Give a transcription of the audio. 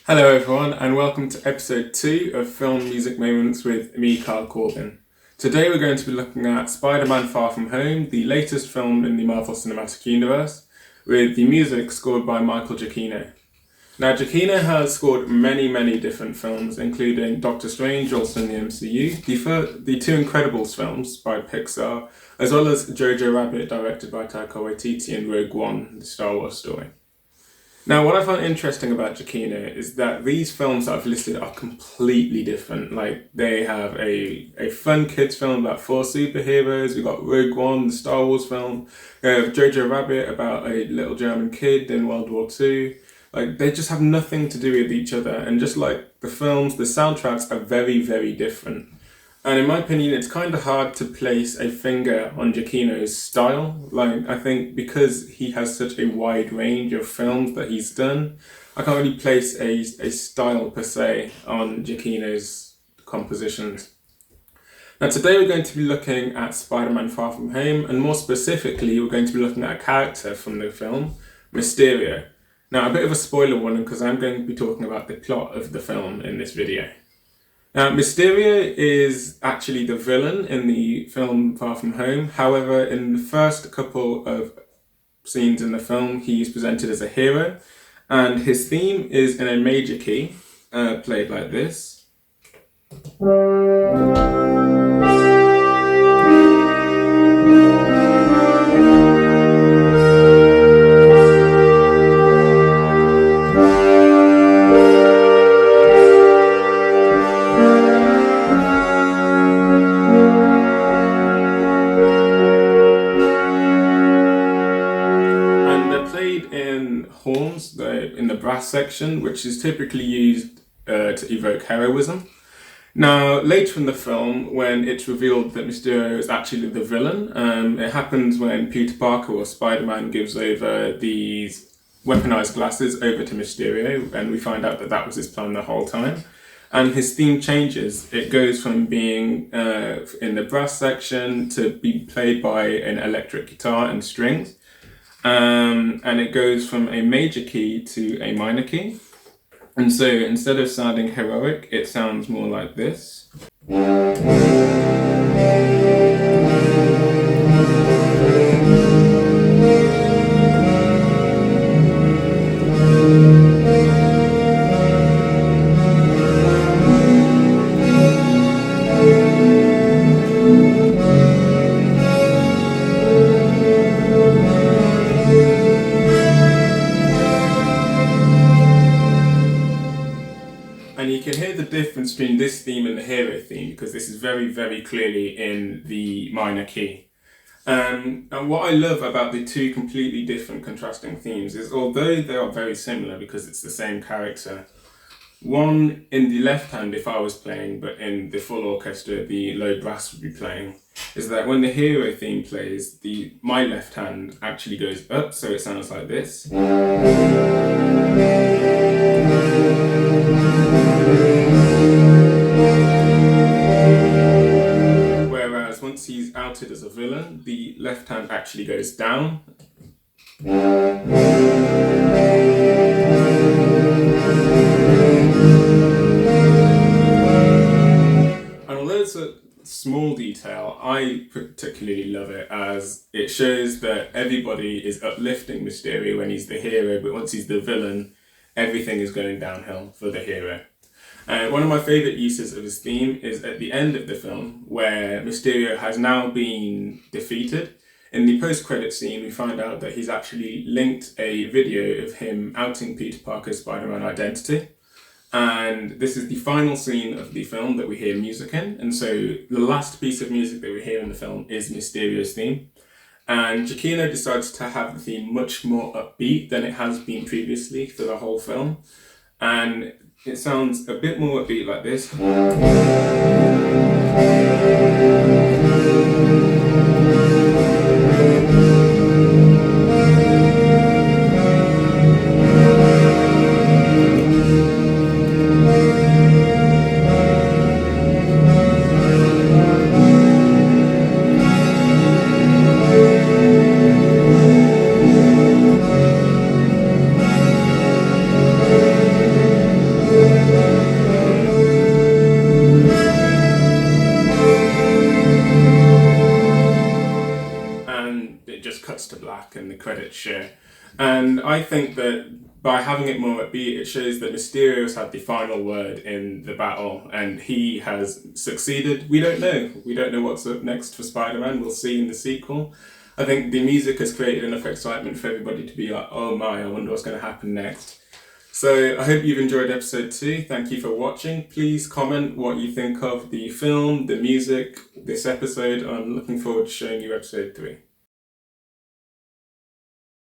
Hello everyone and welcome to episode 2 of Film Music Moments with me, Carl Corbin. Today we're going to be looking at Spider-Man Far From Home, the latest film in the Marvel Cinematic Universe, with the music scored by Michael Giacchino. Now Giacchino has scored many different films, including Doctor Strange, also in the MCU, the two Incredibles films by Pixar, as well as Jojo Rabbit, directed by Taika Waititi, and Rogue One, the Star Wars story. Now, what I find interesting about Giacchino is that these films that I've listed are completely different. Like, they have a fun kids film about 4 superheroes. We've got Rogue One, the Star Wars film. We have Jojo Rabbit about a little German kid in World War II. Like, they just have nothing to do with each other. And just like the films, the soundtracks are very different. And in my opinion, it's kind of hard to place a finger on Giacchino's style. Like, I think because he has such a wide range of films that he's done, I can't really place a style per se on Giacchino's compositions. Now today we're going to be looking at Spider-Man Far From Home, and more specifically, we're going to be looking at a character from the film, Mysterio. Now, a bit of a spoiler warning because I'm going to be talking about the plot of the film in this video. Now, Mysterio is actually the villain in the film Far From Home. However, in the first couple of scenes in the film, he is presented as a hero, and his theme is in a major key, played like this. Horns in the brass section, which is typically used to evoke heroism. Now, later in the film, when it's revealed that Mysterio is actually the villain, it happens when Peter Parker or Spider-Man gives over these weaponized glasses over to Mysterio, and we find out that that was his plan the whole time. And his theme changes. It goes from being in the brass section to be played by an electric guitar and strings. And it goes from a major key to a minor key. And so instead of sounding heroic, it sounds more like this. And you can hear the difference between this theme and the hero theme because this is very clearly in the minor key. And what I love about the two completely different contrasting themes is although they are very similar because it's the same character, one in the left hand if I was playing, but in the full orchestra the low brass would be playing, is that when the hero theme plays, my left hand actually goes up, so it sounds like this. Whereas once he's outed as a villain, the left hand actually goes down. And although it's a small detail, I particularly love it as it shows that everybody is uplifting Mysterio when he's the hero, but once he's the villain, everything is going downhill for the hero. One of my favourite uses of his theme is at the end of the film, where Mysterio has now been defeated. In the post-credit scene, we find out that he's actually linked a video of him outing Peter Parker's Spider-Man identity. And this is the final scene of the film that we hear music in. And so the last piece of music that we hear in the film is Mysterio's theme. And Giacchino decides to have the theme much more upbeat than it has been previously for the whole film. And it sounds a bit more upbeat like this. bit shit. And I think that by having it more upbeat, it shows that Mysterio's had the final word in the battle and he has succeeded. We don't know. We don't know what's up next for Spider-Man. We'll see in the sequel. I think the music has created enough excitement for everybody to be like, oh my, I wonder what's going to happen next. So I hope you've enjoyed episode 2. Thank you for watching. Please comment what you think of the film, the music, this episode. I'm looking forward to showing you episode 3.